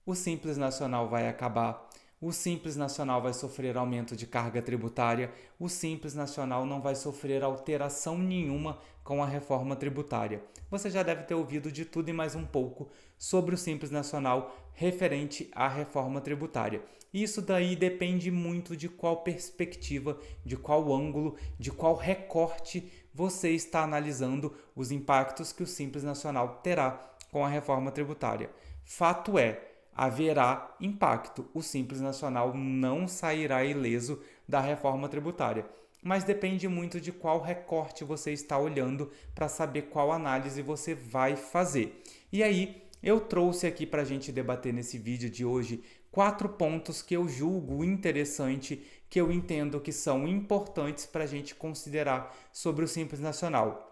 o Simples Nacional vai acabar, o Simples Nacional vai sofrer aumento de carga tributária, o Simples Nacional não vai sofrer alteração nenhuma com a reforma tributária. Você já deve ter ouvido de tudo e mais um pouco sobre o Simples Nacional referente à reforma tributária. Isso daí depende muito de qual perspectiva, de qual ângulo, de qual recorte você está analisando os impactos que o Simples Nacional terá com a reforma tributária. Fato é, haverá impacto. O Simples Nacional não sairá ileso da reforma tributária. Mas depende muito de qual recorte você está olhando para saber qual análise você vai fazer. E aí, eu trouxe aqui para a gente debater nesse vídeo de hoje 4 pontos que eu julgo interessante, que eu entendo que são importantes para a gente considerar sobre o Simples Nacional.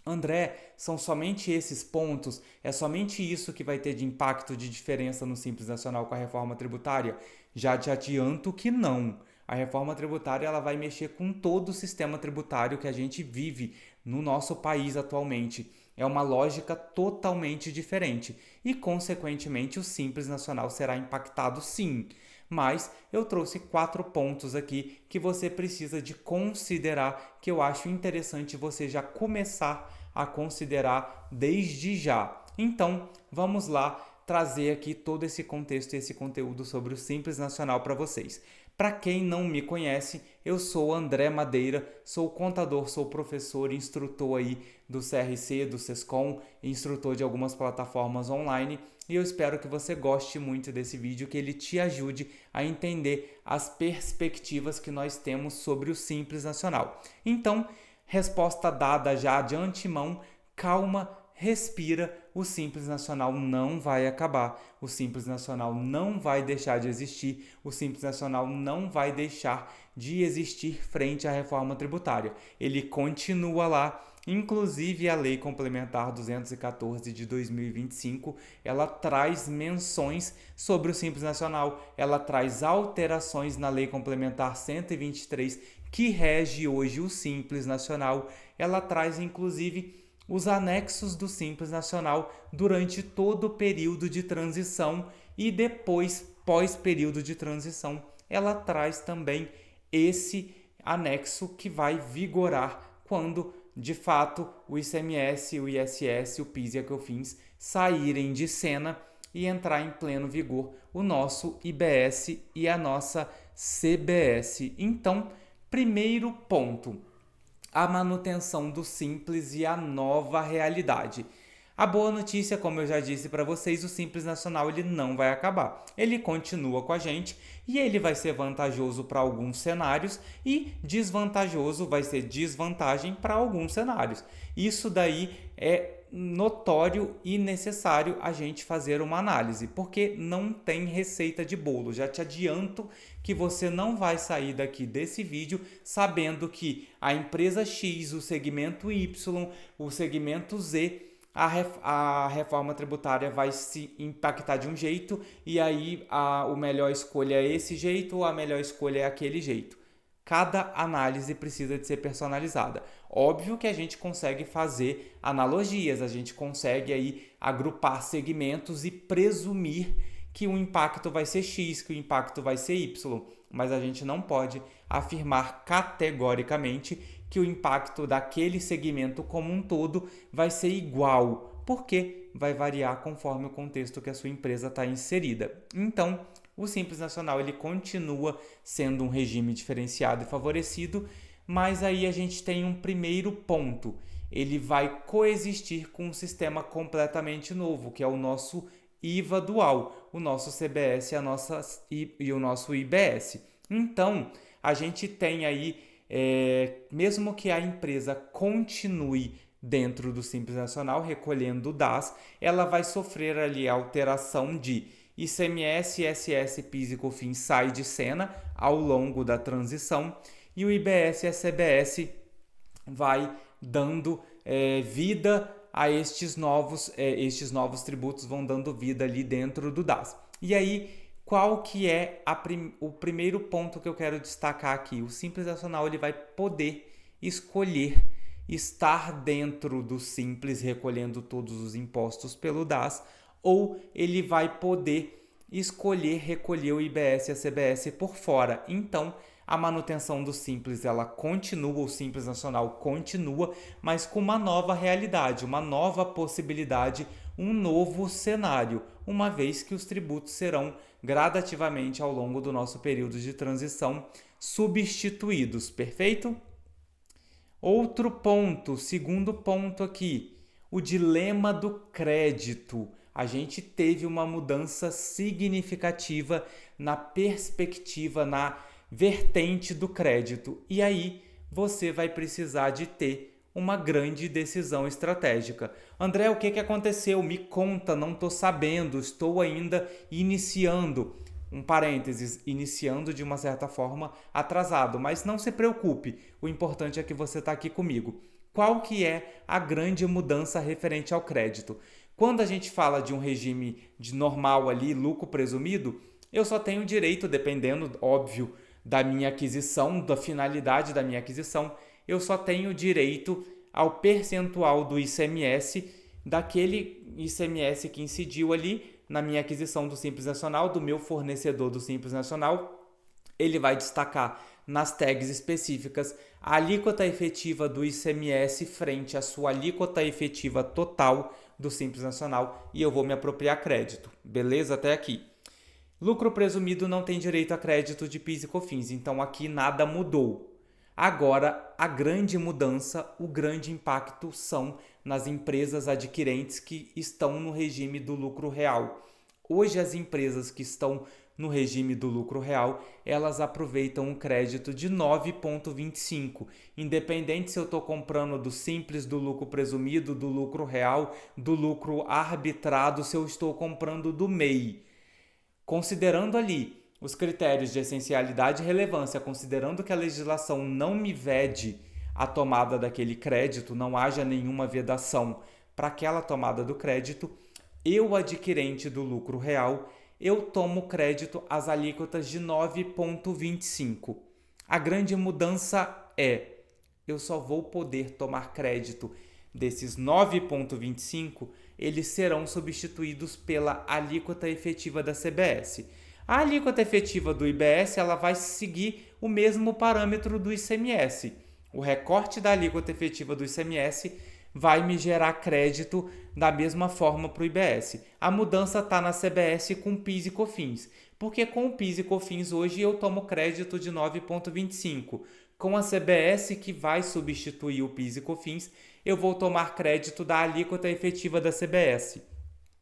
André, são somente esses pontos? É somente isso que vai ter de impacto de diferença no Simples Nacional com a reforma tributária? Já te adianto que não. A reforma tributária ela vai mexer com todo o sistema tributário que a gente vive no nosso país atualmente. É uma lógica totalmente diferente e, consequentemente, o Simples Nacional será impactado sim. Mas eu trouxe 4 pontos aqui que você precisa de considerar, que eu acho interessante você já começar a considerar desde já. Então, vamos lá trazer aqui todo esse contexto e esse conteúdo sobre o Simples Nacional para vocês. Para quem não me conhece, eu sou André Madeira, sou contador, sou professor, instrutor aí do CRC, do Sescom, instrutor de algumas plataformas online, e eu espero que você goste muito desse vídeo, que ele te ajude a entender as perspectivas que nós temos sobre o Simples Nacional. Então, resposta dada já de antemão, calma, respira, o Simples Nacional não vai acabar, o Simples Nacional não vai deixar de existir, o Simples Nacional não vai deixar de existir frente à reforma tributária. Ele continua lá, inclusive a Lei Complementar 214 de 2025, ela traz menções sobre o Simples Nacional, ela traz alterações na Lei Complementar 123, que rege hoje o Simples Nacional, ela traz inclusive os anexos do Simples Nacional durante todo o período de transição e depois, pós-período de transição, ela traz também esse anexo que vai vigorar quando, de fato, o ICMS, o ISS, o PIS e a COFINS saírem de cena e entrar em pleno vigor o nosso IBS e a nossa CBS. Então, primeiro ponto, a manutenção do Simples e a nova realidade. A boa notícia, como eu já disse para vocês, o Simples Nacional ele não vai acabar. Ele continua com a gente e ele vai ser vantajoso para alguns cenários e desvantajoso, vai ser desvantagem para alguns cenários. Isso daí é notório e necessário a gente fazer uma análise, porque não tem receita de bolo. Já te adianto que você não vai sair daqui desse vídeo sabendo que a empresa X, o segmento Y, o segmento Z, a reforma tributária vai se impactar de um jeito e aí a melhor escolha é esse jeito ou a melhor escolha é aquele jeito. Cada análise precisa de ser personalizada. Óbvio que a gente consegue fazer analogias, a gente consegue aí agrupar segmentos e presumir que o impacto vai ser X, que o impacto vai ser Y, mas a gente não pode afirmar categoricamente que o impacto daquele segmento como um todo vai ser igual, porque vai variar conforme o contexto que a sua empresa está inserida. Então, o Simples Nacional ele continua sendo um regime diferenciado e favorecido, mas aí a gente tem um primeiro ponto. Ele vai coexistir com um sistema completamente novo, que é o nosso IVA dual, o nosso CBS e o nosso IBS. Então, a gente tem aí, mesmo que a empresa continue dentro do Simples Nacional, recolhendo o DAS, ela vai sofrer ali a alteração de ICMS, ISS, PIS e COFINS sai de cena ao longo da transição e o IBS e a CBS vai dando vida a estes novos tributos, vão dando vida ali dentro do DAS. E aí, qual que é o primeiro ponto que eu quero destacar aqui? O Simples Nacional ele vai poder escolher estar dentro do Simples, recolhendo todos os impostos pelo DAS, ou ele vai poder escolher recolher o IBS e a CBS por fora. Então, a manutenção do Simples, ela continua, o Simples Nacional continua, mas com uma nova realidade, uma nova possibilidade, um novo cenário, uma vez que os tributos serão gradativamente ao longo do nosso período de transição substituídos, perfeito? Outro ponto, segundo ponto aqui, o dilema do crédito. A gente teve uma mudança significativa na perspectiva, na vertente do crédito. E aí você vai precisar de ter uma grande decisão estratégica. André, o que aconteceu? Me conta, não estou sabendo, estou ainda iniciando. Um parênteses, iniciando de uma certa forma atrasado, mas não se preocupe, o importante é que você está aqui comigo. Qual que é a grande mudança referente ao crédito? Quando a gente fala de um regime de normal ali, lucro presumido, eu só tenho direito, dependendo, óbvio, da minha aquisição, da finalidade da minha aquisição, eu só tenho direito ao percentual do ICMS, daquele ICMS que incidiu ali na minha aquisição do Simples Nacional, do meu fornecedor do Simples Nacional. Ele vai destacar nas tags específicas a alíquota efetiva do ICMS frente à sua alíquota efetiva total do Simples Nacional e eu vou me apropriar crédito. Beleza? Até aqui. Lucro presumido não tem direito a crédito de PIS e COFINS, então aqui nada mudou. Agora, a grande mudança, o grande impacto são nas empresas adquirentes que estão no regime do lucro real. Hoje, as empresas que estão no regime do lucro real, elas aproveitam um crédito de 9,25. Independente se eu estou comprando do simples, do lucro presumido, do lucro real, do lucro arbitrado, se eu estou comprando do MEI. Considerando ali os critérios de essencialidade e relevância, considerando que a legislação não me vede a tomada daquele crédito, não haja nenhuma vedação para aquela tomada do crédito, eu, adquirente do lucro real, eu tomo crédito às alíquotas de 9,25. A grande mudança é, eu só vou poder tomar crédito desses 9,25, eles serão substituídos pela alíquota efetiva da CBS. A alíquota efetiva do IBS ela vai seguir o mesmo parâmetro do ICMS. O recorte da alíquota efetiva do ICMS vai me gerar crédito da mesma forma para o IBS. A mudança está na CBS com PIS e COFINS, porque com o PIS e COFINS hoje eu tomo crédito de 9,25. Com a CBS, que vai substituir o PIS e COFINS, eu vou tomar crédito da alíquota efetiva da CBS.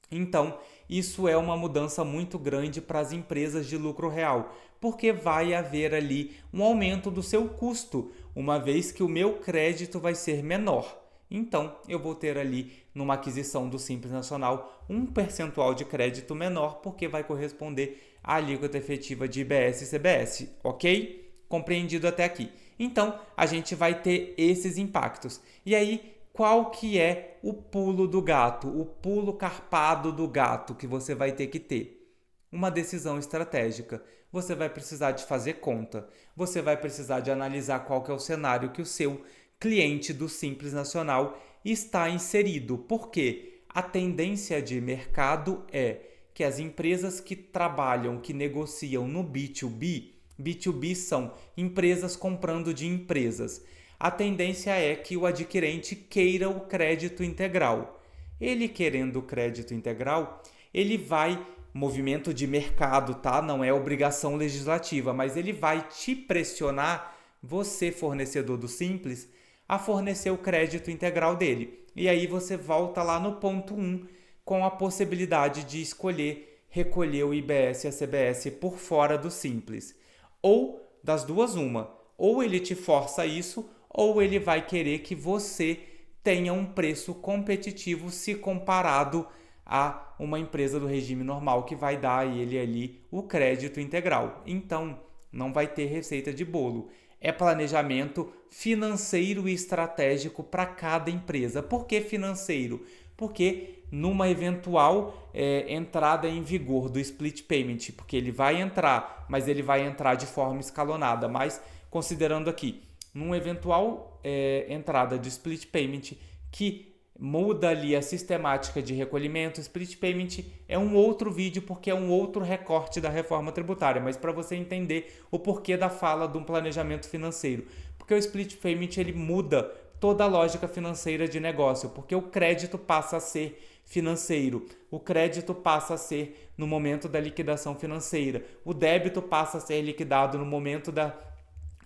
Então, isso é uma mudança muito grande para as empresas de lucro real, porque vai haver ali um aumento do seu custo, uma vez que o meu crédito vai ser menor. Então, eu vou ter ali, numa aquisição do Simples Nacional, um percentual de crédito menor, porque vai corresponder à alíquota efetiva de IBS e CBS, ok? Compreendido até aqui. Então, a gente vai ter esses impactos. E aí, qual que é o pulo do gato, o pulo carpado do gato que você vai ter que ter? Uma decisão estratégica. Você vai precisar de fazer conta. Você vai precisar de analisar qual que é o cenário que o seu cliente do Simples Nacional está inserido. Por quê? A tendência de mercado é que as empresas que trabalham, que negociam no B2B são empresas comprando de empresas. A tendência é que o adquirente queira o crédito integral. Ele querendo o crédito integral, ele vai, movimento de mercado, tá? Não é obrigação legislativa, mas ele vai te pressionar, você fornecedor do Simples, a fornecer o crédito integral dele. E aí você volta lá no ponto 1 com a possibilidade de escolher recolher o IBS e a CBS por fora do Simples. Ou das duas uma, ou ele te força isso, ou ele vai querer que você tenha um preço competitivo se comparado a uma empresa do regime normal que vai dar a ele ali o crédito integral. Então, não vai ter receita de bolo. É planejamento financeiro e estratégico para cada empresa. Por que financeiro? Porque numa eventual entrada em vigor do split payment, porque ele vai entrar, mas ele vai entrar de forma escalonada. Mas, considerando aqui, numa eventual entrada de split payment que muda ali a sistemática de recolhimento. Split payment é um outro vídeo porque é um outro recorte da reforma tributária, mas para você entender o porquê da fala de um planejamento financeiro. Porque o split payment ele muda toda a lógica financeira de negócio, porque o crédito passa a ser financeiro, o crédito passa a ser no momento da liquidação financeira, o débito passa a ser liquidado no momento da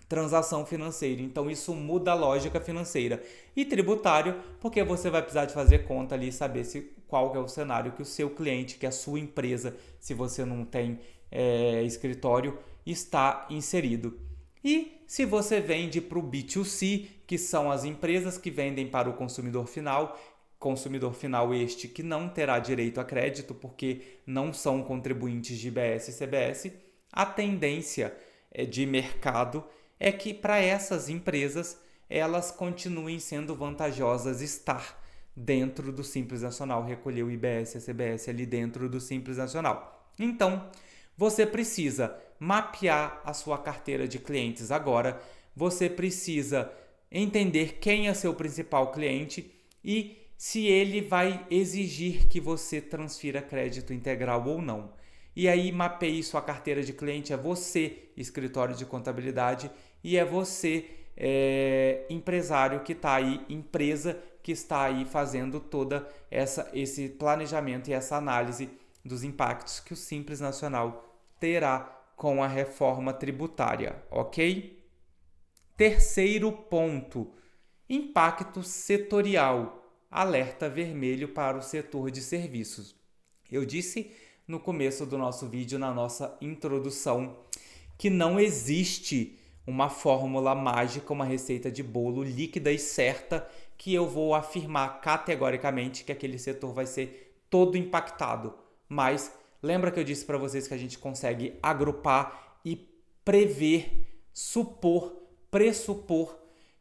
transação financeira. Então isso muda a lógica financeira. E tributário, porque você vai precisar de fazer conta ali e saber qual é o cenário que o seu cliente, que a sua empresa, se você não tem escritório, está inserido. E se você vende para o B2C, que são as empresas que vendem para o consumidor final este que não terá direito a crédito porque não são contribuintes de IBS e CBS, a tendência de mercado é que para essas empresas elas continuem sendo vantajosas estar dentro do Simples Nacional, recolher o IBS e a CBS ali dentro do Simples Nacional. Então, você precisa mapear a sua carteira de clientes agora, você precisa entender quem é seu principal cliente e se ele vai exigir que você transfira crédito integral ou não. E aí mapeie sua carteira de cliente, é você, escritório de contabilidade, e é você, empresário que está aí, empresa que está aí fazendo toda esse planejamento e essa análise dos impactos que o Simples Nacional terá com a reforma tributária, ok? Terceiro ponto, impacto setorial, alerta vermelho para o setor de serviços. Eu disse no começo do nosso vídeo, na nossa introdução, que não existe uma fórmula mágica, uma receita de bolo líquida e certa que eu vou afirmar categoricamente que aquele setor vai ser todo impactado. Mas lembra que eu disse para vocês que a gente consegue agrupar e prever, pressupor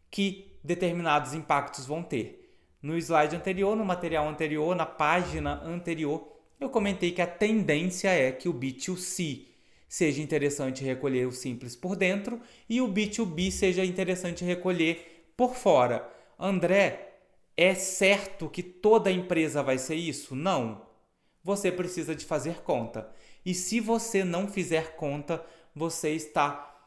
que determinados impactos vão ter. No slide anterior, no material anterior, na página anterior, eu comentei que a tendência é que o B2C seja interessante recolher o Simples por dentro e o B2B seja interessante recolher por fora. André, é certo que toda empresa vai ser isso? Não. Você precisa de fazer conta. E se você não fizer conta, você está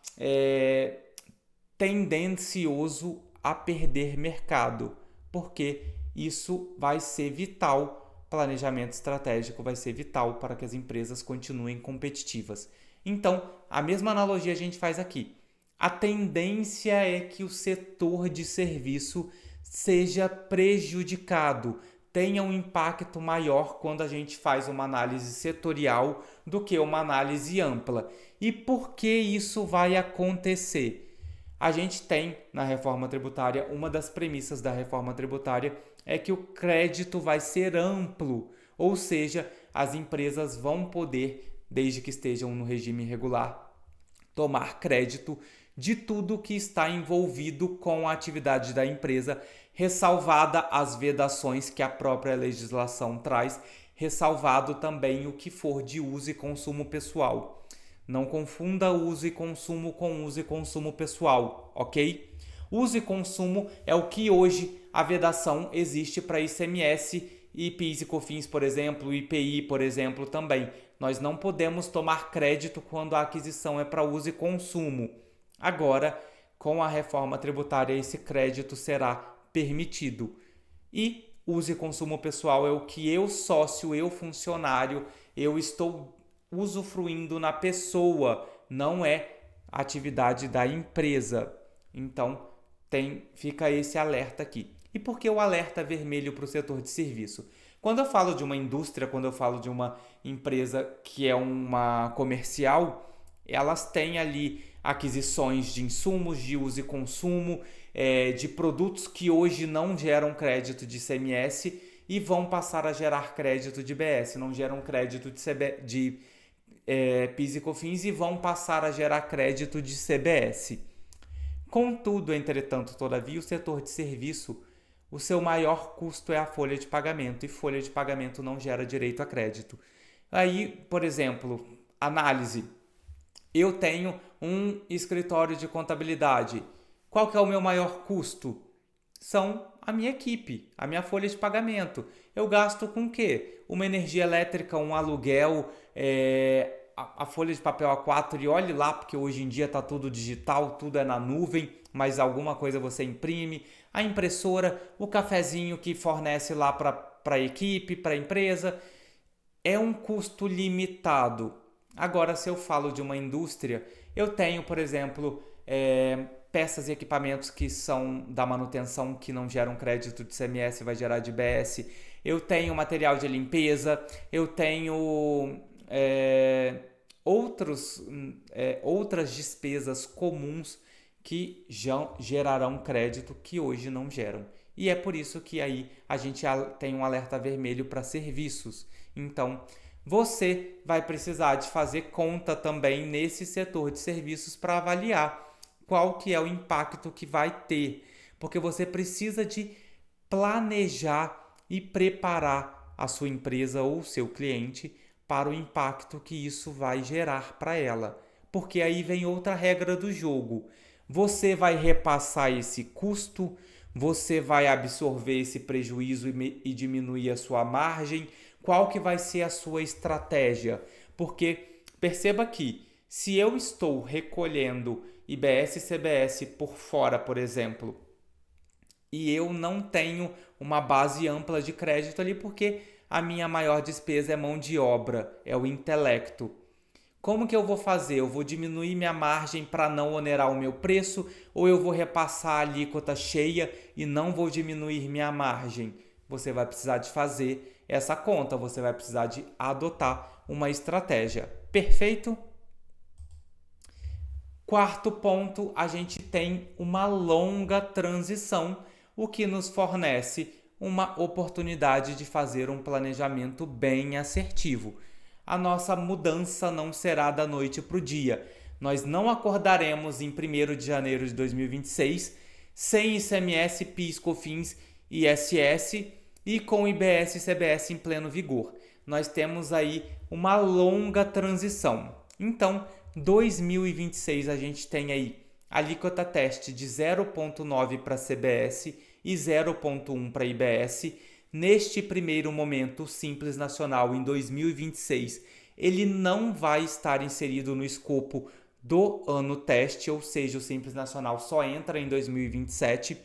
tendencioso a perder mercado, porque isso vai ser vital, planejamento estratégico vai ser vital para que as empresas continuem competitivas. Então, a mesma analogia a gente faz aqui. A tendência é que o setor de serviço seja prejudicado, tenha um impacto maior quando a gente faz uma análise setorial do que uma análise ampla. E por que isso vai acontecer? A gente tem na reforma tributária, uma das premissas da reforma tributária é que o crédito vai ser amplo, ou seja, as empresas vão poder, desde que estejam no regime regular, tomar crédito de tudo que está envolvido com a atividade da empresa, ressalvada as vedações que a própria legislação traz, ressalvado também o que for de uso e consumo pessoal. Não confunda uso e consumo com uso e consumo pessoal, ok? Uso e consumo é o que hoje a vedação existe para ICMS e PIS e COFINS, por exemplo, IPI, por exemplo, também. Nós não podemos tomar crédito quando a aquisição é para uso e consumo. Agora, com a reforma tributária, esse crédito será permitido. E uso e consumo pessoal é o que eu, sócio, eu, funcionário, eu estou usufruindo na pessoa, não é atividade da empresa. Então, fica esse alerta aqui. E por que o alerta vermelho para o setor de serviço? Quando eu falo de uma indústria, quando eu falo de uma empresa que é uma comercial, elas têm ali aquisições de insumos de uso e consumo, de produtos que hoje não geram crédito de ICMS e vão passar a gerar crédito de IBS, não geram crédito de PIS e COFINS e vão passar a gerar crédito de CBS. Contudo, entretanto, todavia, o setor de serviço, o seu maior custo é a folha de pagamento, e folha de pagamento não gera direito a crédito. Aí, por exemplo, análise. Eu tenho um escritório de contabilidade. Qual que é o meu maior custo? São a minha equipe, a minha folha de pagamento. Eu gasto com o quê? Uma energia elétrica, um aluguel, a folha de papel A4 e olhe lá, porque hoje em dia está tudo digital, tudo é na nuvem, mas alguma coisa você imprime. A impressora, o cafezinho que fornece lá para a equipe, para a empresa. É um custo limitado. Agora, se eu falo de uma indústria, eu tenho, por exemplo, peças e equipamentos que são da manutenção que não geram crédito de ICMS, vai gerar de IBS. Eu tenho material de limpeza, eu tenho outras despesas comuns que já gerarão crédito que hoje não geram. E é por isso que aí a gente tem um alerta vermelho para serviços. Então, você vai precisar de fazer conta também nesse setor de serviços para avaliar qual que é o impacto que vai ter. Porque você precisa de planejar e preparar a sua empresa ou o seu cliente para o impacto que isso vai gerar para ela. Porque aí vem outra regra do jogo. Você vai repassar esse custo, você vai absorver esse prejuízo e diminuir a sua margem. Qual que vai ser a sua estratégia? Porque perceba que se eu estou recolhendo IBS e CBS por fora, por exemplo, e eu não tenho uma base ampla de crédito ali porque a minha maior despesa é mão de obra, é o intelecto. Como que eu vou fazer? Eu vou diminuir minha margem para não onerar o meu preço ou eu vou repassar a alíquota cheia e não vou diminuir minha margem? Você vai precisar de fazer essa conta, você vai precisar de adotar uma estratégia. Perfeito? Quarto ponto, a gente tem uma longa transição, o que nos fornece uma oportunidade de fazer um planejamento bem assertivo. A nossa mudança não será da noite para o dia. Nós não acordaremos em 1º de janeiro de 2026 sem ICMS, PIS, COFINS e ISS e com IBS e CBS em pleno vigor. Nós temos aí uma longa transição. Então, 2026 a gente tem aí alíquota teste de 0,9 para CBS e 0,1 para IBS. Neste primeiro momento, o Simples Nacional em 2026, ele não vai estar inserido no escopo do ano teste, ou seja, o Simples Nacional só entra em 2027,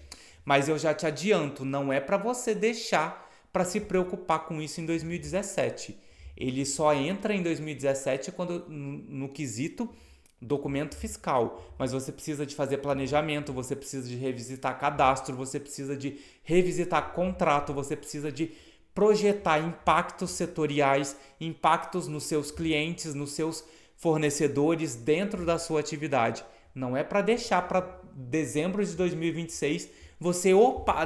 mas eu já te adianto, não é para você deixar para se preocupar com isso em 2017. Ele só entra em 2017 quando no quesito documento fiscal, mas você precisa de fazer planejamento, você precisa de revisitar cadastro, você precisa de revisitar contrato, você precisa de projetar impactos setoriais, impactos nos seus clientes, nos seus fornecedores dentro da sua atividade. Não é para deixar para dezembro de 2026 você,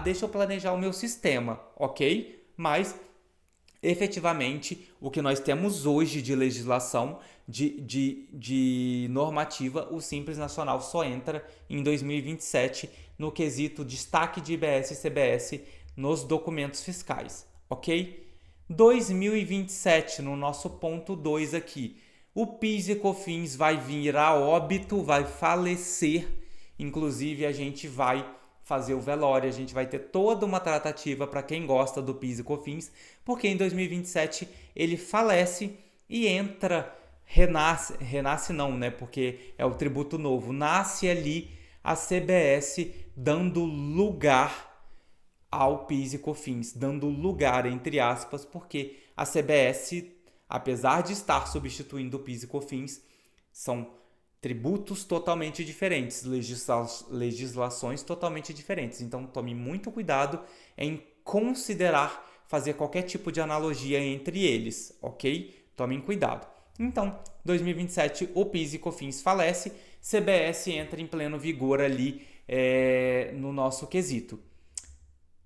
deixa eu planejar o meu sistema, ok? Mas efetivamente, o que nós temos hoje de legislação, de normativa, o Simples Nacional só entra em 2027 no quesito destaque de IBS e CBS nos documentos fiscais, ok? 2027, no nosso ponto 2 aqui, o PIS e COFINS vai vir a óbito, vai falecer, inclusive a gente vai fazer o velório, a gente vai ter toda uma tratativa para quem gosta do PIS e COFINS, porque em 2027 ele falece e renasce não, né? Porque é o tributo novo, nasce ali a CBS dando lugar ao PIS e COFINS, dando lugar, entre aspas, porque a CBS, apesar de estar substituindo o PIS e COFINS, são tributos totalmente diferentes, legislações totalmente diferentes. Então, tome muito cuidado em considerar fazer qualquer tipo de analogia entre eles, ok? Tomem cuidado. Então, 2027, o PIS e COFINS falece, CBS entra em pleno vigor ali no nosso quesito.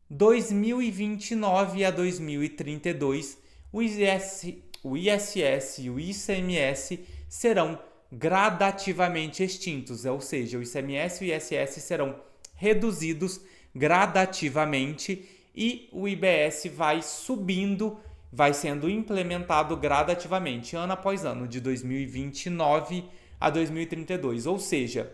2029 a 2032, o ISS e o ICMS serão gradativamente extintos, ou seja, o ICMS e o ISS serão reduzidos gradativamente e o IBS vai subindo, vai sendo implementado gradativamente, ano após ano, de 2029 a 2032, ou seja,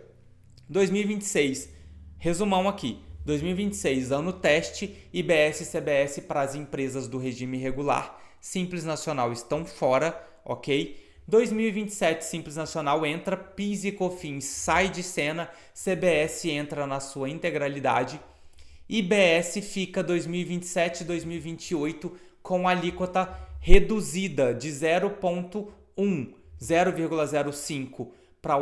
2026, resumão aqui, 2026, ano teste, IBS e CBS para as empresas do regime regular. Simples Nacional estão fora, ok? 2027, Simples Nacional entra, PIS e COFINS sai de cena, CBS entra na sua integralidade. IBS fica 2027 e 2028 com alíquota reduzida de 0,05 para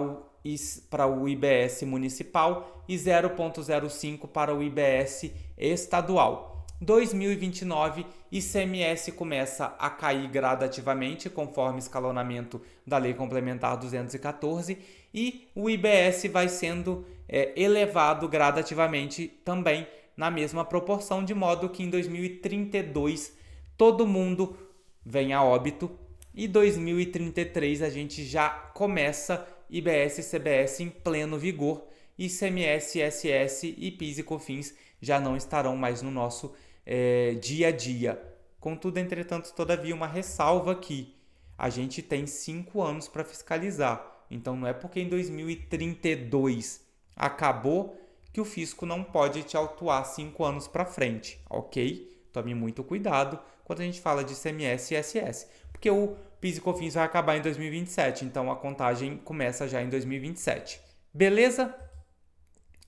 o IBS municipal e 0,05 para o IBS estadual. 2029, ICMS começa a cair gradativamente conforme escalonamento da Lei Complementar 214 e o IBS vai sendo elevado gradativamente também na mesma proporção, de modo que em 2032 todo mundo vem a óbito e 2033 a gente já começa IBS e CBS em pleno vigor, ICMS, ISS e PIS e COFINS já não estarão mais no nosso dia a dia. Contudo, entretanto, todavia, uma ressalva aqui. A gente tem 5 anos para fiscalizar. Então, não é porque em 2032 acabou que o fisco não pode te autuar 5 anos para frente, ok? Tome muito cuidado quando a gente fala de ICMS e ISS, porque o PIS e COFINS vai acabar em 2027, então a contagem começa já em 2027. Beleza?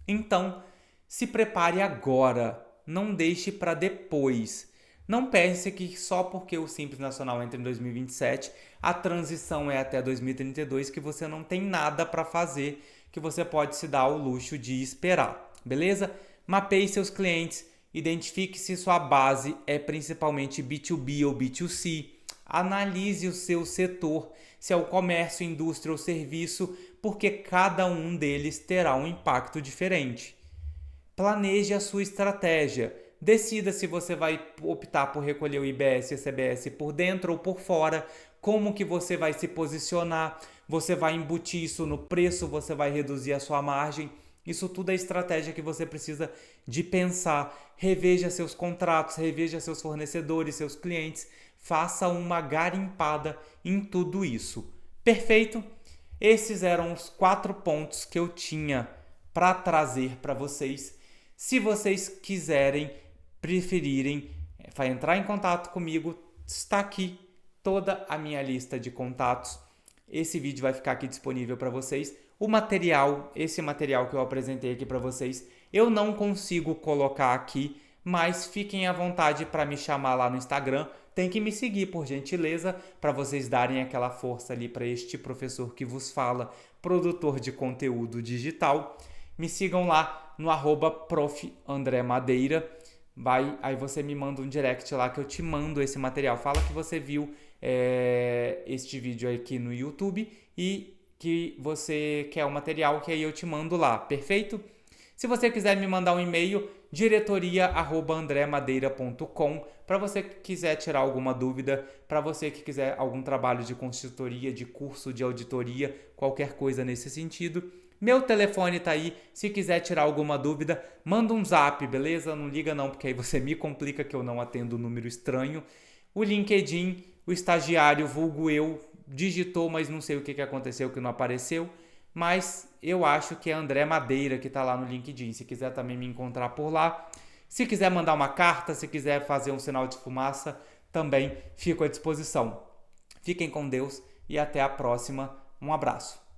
Então, se prepare agora, não deixe para depois. Não pense que só porque o Simples Nacional entra em 2027, a transição é até 2032, que você não tem nada para fazer, que você pode se dar ao luxo de esperar. Beleza? Mapeie seus clientes, identifique se sua base é principalmente B2B ou B2C. Analise o seu setor, se é o comércio, indústria ou serviço, porque cada um deles terá um impacto diferente. Planeje a sua estratégia. Decida se você vai optar por recolher o IBS e o CBS por dentro ou por fora, como que você vai se posicionar, você vai embutir isso no preço, você vai reduzir a sua margem. Isso tudo é estratégia que você precisa de pensar. Reveja seus contratos, reveja seus fornecedores, seus clientes, faça uma garimpada em tudo isso. Perfeito? Esses eram os 4 pontos que eu tinha para trazer para vocês. Se vocês quiserem, preferirem, vai entrar em contato comigo, está aqui toda a minha lista de contatos. Esse vídeo vai ficar aqui disponível para vocês. Esse material que eu apresentei aqui para vocês, eu não consigo colocar aqui, mas fiquem à vontade para me chamar lá no Instagram. Tem que me seguir, por gentileza, para vocês darem aquela força ali para este professor que vos fala, produtor de conteúdo digital. Me sigam lá no @prof.andremadeira. Aí você me manda um direct lá que eu te mando esse material. Fala que você viu este vídeo aqui no YouTube e que você quer o material, que aí eu te mando lá, perfeito? Se você quiser me mandar um e-mail, diretoria@andremadeira.com, para você que quiser tirar alguma dúvida, para você que quiser algum trabalho de consultoria, de curso, de auditoria, qualquer coisa nesse sentido. Meu telefone tá aí, se quiser tirar alguma dúvida, manda um zap, beleza? Não liga não, porque aí você me complica que eu não atendo número estranho. O LinkedIn, o estagiário, vulgo eu, digitou, mas não sei o que aconteceu, que não apareceu. Mas eu acho que é André Madeira que tá lá no LinkedIn. Se quiser também me encontrar por lá. Se quiser mandar uma carta, se quiser fazer um sinal de fumaça, também fico à disposição. Fiquem com Deus e até a próxima. Um abraço.